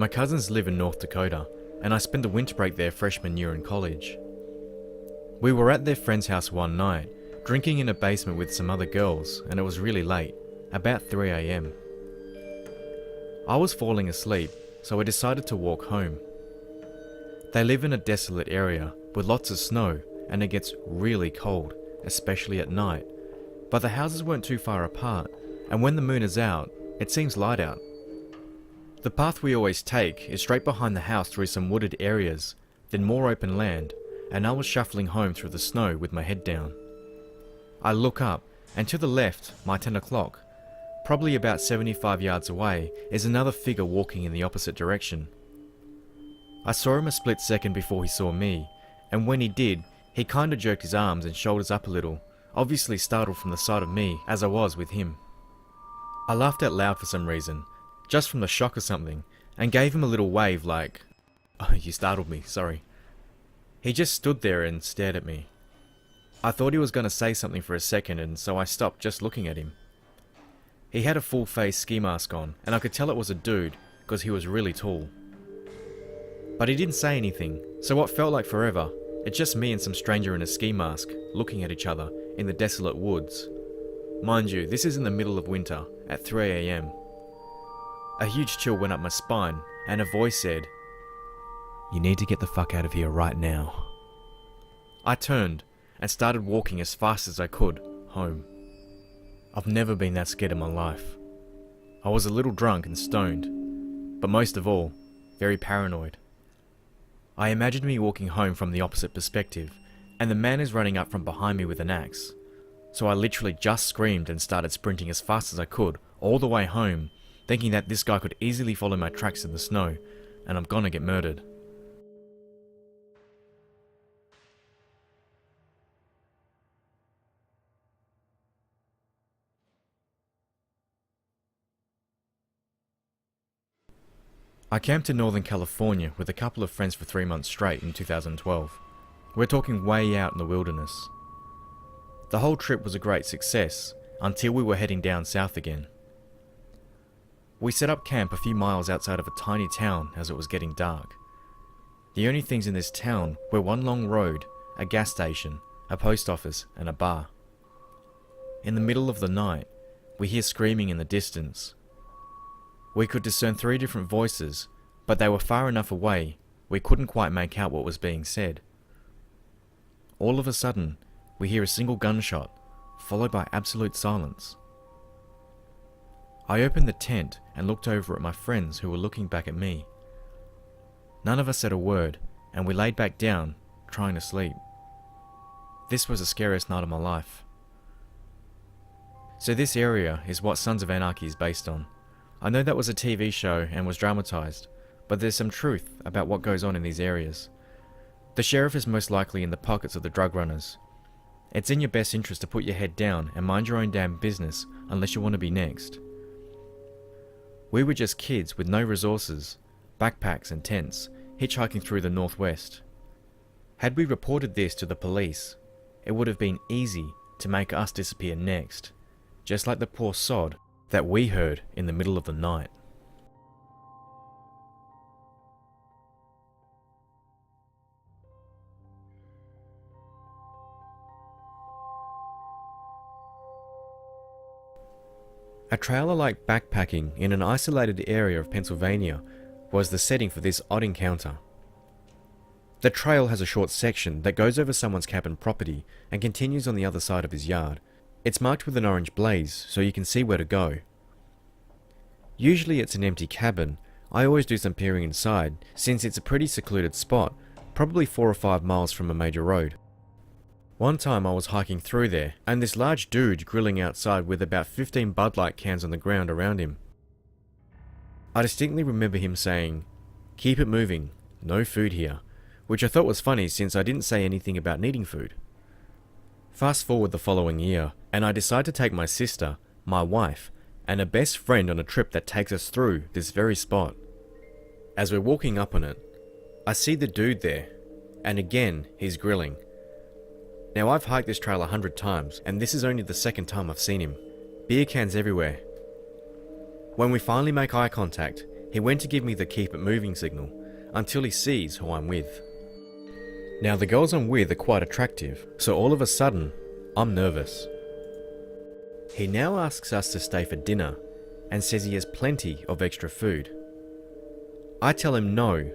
My cousins live in North Dakota, and I spent the winter break there freshman year in college. We were at their friend's house one night, drinking in a basement with some other girls, and it was really late, about 3 AM. I was falling asleep, so I decided to walk home. They live in a desolate area with lots of snow, and it gets really cold, especially at night, but the houses weren't too far apart, and when the moon is out, it seems light out. The path we always take is straight behind the house through some wooded areas, then more open land, and I was shuffling home through the snow with my head down. I look up, and to the left, my 10 o'clock, probably about 75 yards away, is another figure walking in the opposite direction. I saw him a split second before he saw me, and when he did, he kinda jerked his arms and shoulders up a little, obviously startled from the sight of me as I was with him. I laughed out loud for some reason, just from the shock or something, and gave him a little wave like, "Oh, you startled me, sorry." He just stood there and stared at me. I thought he was going to say something for a second, and so I stopped just looking at him. He had a full face ski mask on, and I could tell it was a dude because he was really tall. But he didn't say anything, so what felt like forever, it's just me and some stranger in a ski mask looking at each other in the desolate woods. Mind you, this is in the middle of winter at 3 AM. A huge chill went up my spine, and a voice said, "You need to get the fuck out of here right now." I turned and started walking as fast as I could home. I've never been that scared in my life. I was a little drunk and stoned, but most of all, very paranoid. I imagined me walking home from the opposite perspective, and the man is running up from behind me with an axe. So I literally just screamed and started sprinting as fast as I could all the way home, thinking that this guy could easily follow my tracks in the snow, and I'm gonna get murdered. I camped in Northern California with a couple of friends for 3 months straight in 2012. We're talking way out in the wilderness. The whole trip was a great success until we were heading down south again. We set up camp a few miles outside of a tiny town as it was getting dark. The only things in this town were one long road, a gas station, a post office, and a bar. In the middle of the night, we hear screaming in the distance. We could discern 3 different voices, but they were far enough away we couldn't quite make out what was being said. All of a sudden, we hear a single gunshot, followed by absolute silence. I opened the tent and looked over at my friends who were looking back at me. None of us said a word, and we laid back down, trying to sleep. This was the scariest night of my life. So this area is what Sons of Anarchy is based on. I know that was a TV show and was dramatized, but there's some truth about what goes on in these areas. The sheriff is most likely in the pockets of the drug runners. It's in your best interest to put your head down and mind your own damn business unless you want to be next. We were just kids with no resources, backpacks and tents, hitchhiking through the Northwest. Had we reported this to the police, it would have been easy to make us disappear next, just like the poor sod that we heard in the middle of the night. A trailer like backpacking in an isolated area of Pennsylvania was the setting for this odd encounter. The trail has a short section that goes over someone's cabin property and continues on the other side of his yard. It's marked with an orange blaze so you can see where to go. Usually it's an empty cabin. I always do some peering inside since it's a pretty secluded spot, probably 4 or 5 miles from a major road. One time I was hiking through there and this large dude grilling outside with about 15 Bud Light cans on the ground around him. I distinctly remember him saying, "Keep it moving, no food here," which I thought was funny since I didn't say anything about needing food. Fast forward the following year, and I decide to take my sister, my wife, and a best friend on a trip that takes us through this very spot. As we're walking up on it, I see the dude there, and again he's grilling. Now I've hiked this trail 100 times, and this is only the second time I've seen him. Beer cans everywhere. When we finally make eye contact, He went to give me the keep it moving signal until he sees who I'm with. Now the girls I'm with are quite attractive, so all of a sudden, I'm nervous. He now asks us to stay for dinner and says he has plenty of extra food. I tell him no,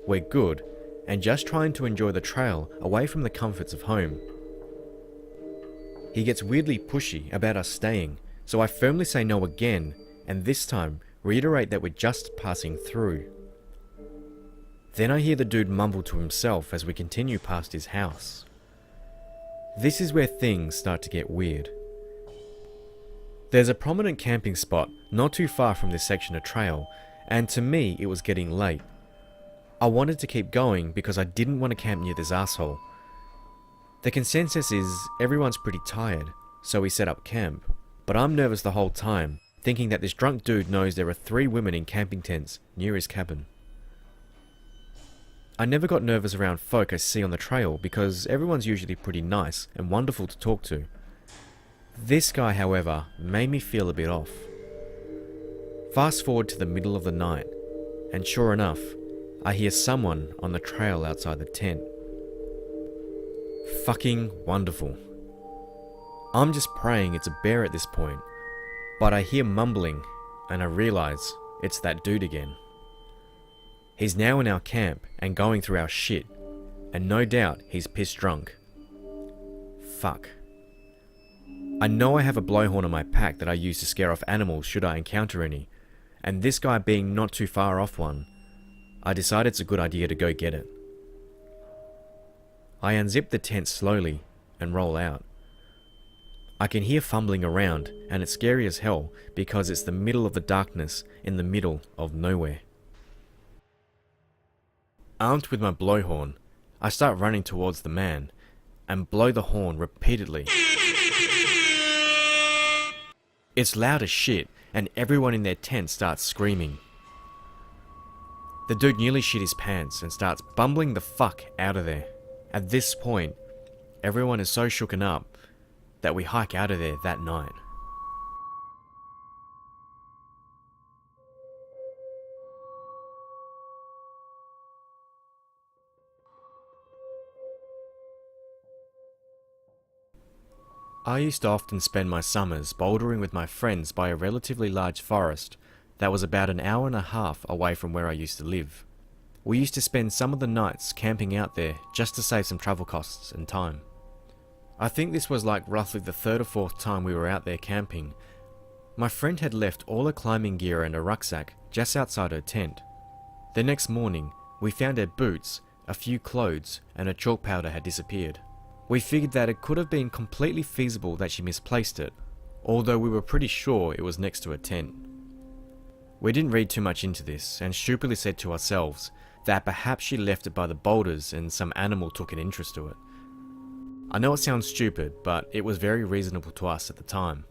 we're good, and just trying to enjoy the trail away from the comforts of home. He gets weirdly pushy about us staying, so I firmly say no again, and this time reiterate that we're just passing through. Then I hear the dude mumble to himself as we continue past his house. This is where things start to get weird. There's a prominent camping spot not too far from this section of trail, and to me it was getting late. I wanted to keep going because I didn't want to camp near this asshole. The consensus is everyone's pretty tired, so we set up camp, but I'm nervous the whole time, thinking that this drunk dude knows there are 3 women in camping tents near his cabin. I never got nervous around folk I see on the trail because everyone's usually pretty nice and wonderful to talk to. This guy, however, made me feel a bit off. Fast forward to the middle of the night, and sure enough, I hear someone on the trail outside the tent. Fucking wonderful. I'm just praying it's a bear at this point, but I hear mumbling and I realize it's that dude again. He's now in our camp and going through our shit, and no doubt he's pissed drunk. Fuck. I know I have a blowhorn in my pack that I use to scare off animals should I encounter any, and this guy being not too far off one, I decide it's a good idea to go get it. I unzip the tent slowly and roll out. I can hear fumbling around, and it's scary as hell because it's the middle of the darkness in the middle of nowhere. Armed with my blowhorn, I start running towards the man and blow the horn repeatedly. It's loud as shit, and everyone in their tent starts screaming. The dude nearly shit his pants and starts bumbling the fuck out of there. At this point, everyone is so shooken up that we hike out of there that night. I used to often spend my summers bouldering with my friends by a relatively large forest that was about an hour and a half away from where I used to live. We used to spend some of the nights camping out there just to save some travel costs and time. I think this was like roughly the 3rd or 4th time we were out there camping. My friend had left all her climbing gear and a rucksack just outside her tent. The next morning, we found her boots, a few clothes, and her chalk powder had disappeared. We figured that it could have been completely feasible that she misplaced it, although we were pretty sure it was next to her tent. We didn't read too much into this and stupidly said to ourselves that perhaps she left it by the boulders and some animal took an interest to it. I know it sounds stupid, but it was very reasonable to us at the time.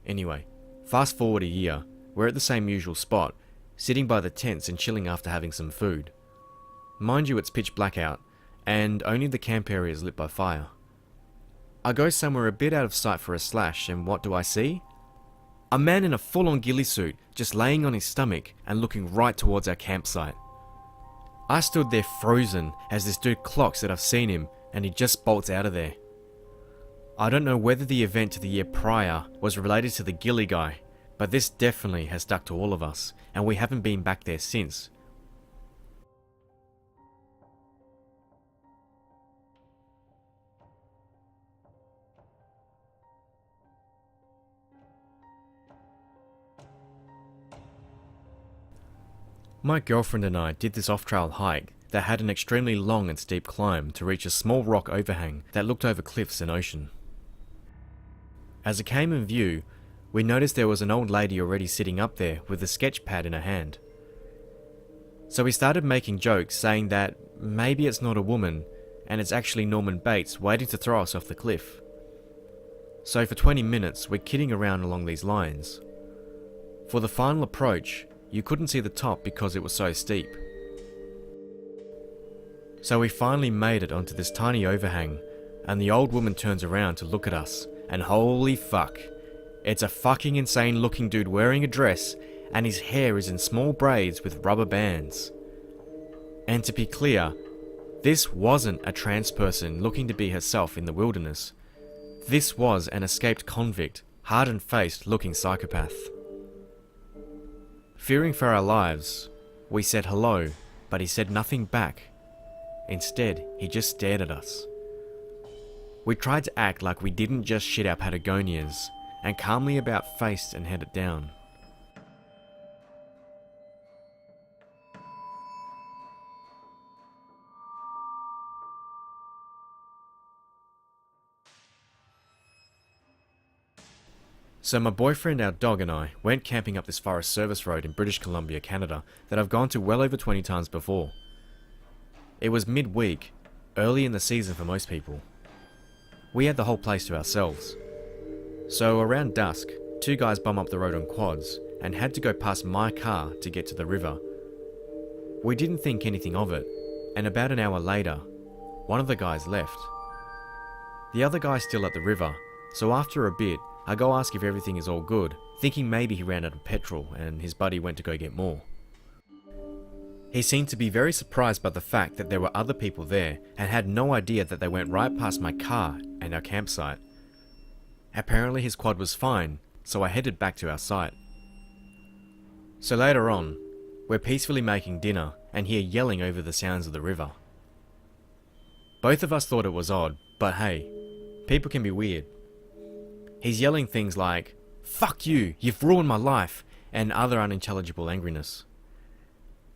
Anyway, fast forward a year, we're at the same usual spot, sitting by the tents and chilling after having some food. Mind you, it's pitch black out, and only the camp area is lit by fire. I go somewhere a bit out of sight for a slash, and what do I see? A man in a full-on ghillie suit, just laying on his stomach and looking right towards our campsite. I stood there frozen as this dude clocks that I've seen him, and he just bolts out of there. I don't know whether the event to the year prior was related to the ghillie guy, but this definitely has stuck to all of us, and we haven't been back there since. My girlfriend and I did this off-trail hike that had an extremely long and steep climb to reach a small rock overhang that looked over cliffs and ocean. As it came in view, we noticed there was an old lady already sitting up there with a sketch pad in her hand. So we started making jokes saying that maybe it's not a woman and it's actually Norman Bates waiting to throw us off the cliff. So for 20 minutes we're kidding around along these lines. For the final approach, you couldn't see the top because it was so steep. So we finally made it onto this tiny overhang, and the old woman turns around to look at us, and holy fuck, it's a fucking insane looking dude wearing a dress and his hair is in small braids with rubber bands. And to be clear, this wasn't a trans person looking to be herself in the wilderness. This was an escaped convict, hardened-faced looking psychopath. Fearing for our lives, we said hello, but he said nothing back. Instead, he just stared at us. We tried to act like we didn't just shit our Patagonias, and calmly about-faced and headed down. So my boyfriend, our dog and I went camping up this Forest Service road in British Columbia, Canada that I've gone to well over 20 times before. It was mid-week, early in the season for most people. We had the whole place to ourselves. So around dusk, two guys bum up the road on quads and had to go past my car to get to the river. We didn't think anything of it, and about an hour later, one of the guys left. The other guy's still at the river, so after a bit, I go ask if everything is all good, thinking maybe he ran out of petrol and his buddy went to go get more. He seemed to be very surprised by the fact that there were other people there and had no idea that they went right past my car and our campsite. Apparently his quad was fine, so I headed back to our site. So later on, we're peacefully making dinner and hear yelling over the sounds of the river. Both of us thought it was odd, but hey, people can be weird. He's yelling things like, "Fuck you, you've ruined my life," and other unintelligible angriness.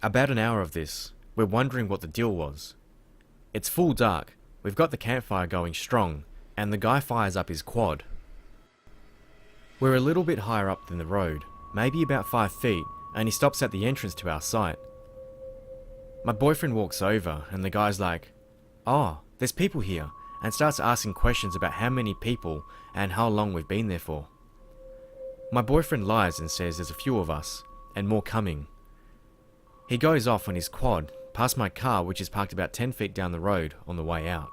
About an hour of this, we're wondering what the deal was. It's full dark, we've got the campfire going strong, and the guy fires up his quad. We're a little bit higher up than the road, maybe about 5 feet, and he stops at the entrance to our site. My boyfriend walks over, and the guy's like, "Oh, there's people here," and starts asking questions about how many people and how long we've been there for. My boyfriend lies and says there's a few of us, and more coming. He goes off on his quad, past my car which is parked about 10 feet down the road on the way out.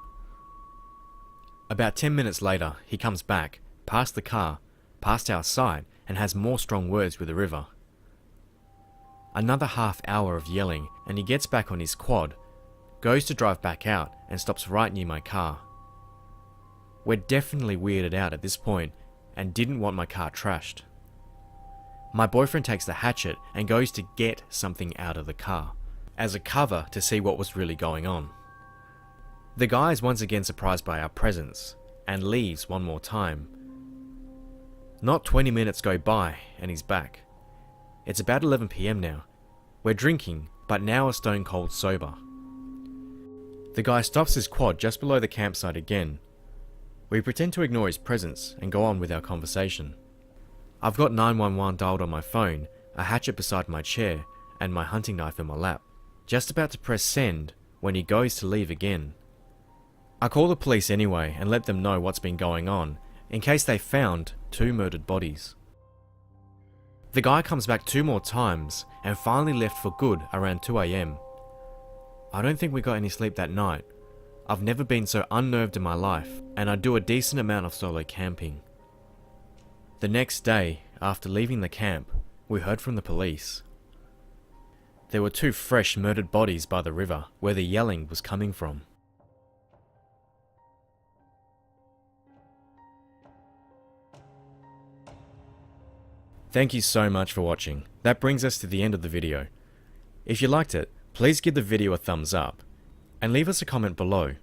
About 10 minutes later, he comes back, past the car, past our site, and has more strong words with the river. Another half hour of yelling, and he gets back on his quad, goes to drive back out, and stops right near my car. We're definitely weirded out at this point, and didn't want my car trashed. My boyfriend takes the hatchet and goes to get something out of the car, as a cover to see what was really going on. The guy is once again surprised by our presence, and leaves one more time. Not 20 minutes go by, and he's back. It's about 11 PM now. We're drinking, but now are stone cold sober. The guy stops his quad just below the campsite again. We pretend to ignore his presence and go on with our conversation. I've got 911 dialed on my phone, a hatchet beside my chair, and my hunting knife in my lap, just about to press send when he goes to leave again. I call the police anyway and let them know what's been going on, in case they found 2 murdered bodies. The guy comes back 2 more times and finally left for good around 2 AM. I don't think we got any sleep that night. I've never been so unnerved in my life, and I do a decent amount of solo camping. The next day, after leaving the camp, we heard from the police. There were 2 fresh murdered bodies by the river where the yelling was coming from. Thank you so much for watching. That brings us to the end of the video. If you liked it, please give the video a thumbs up, and leave us a comment below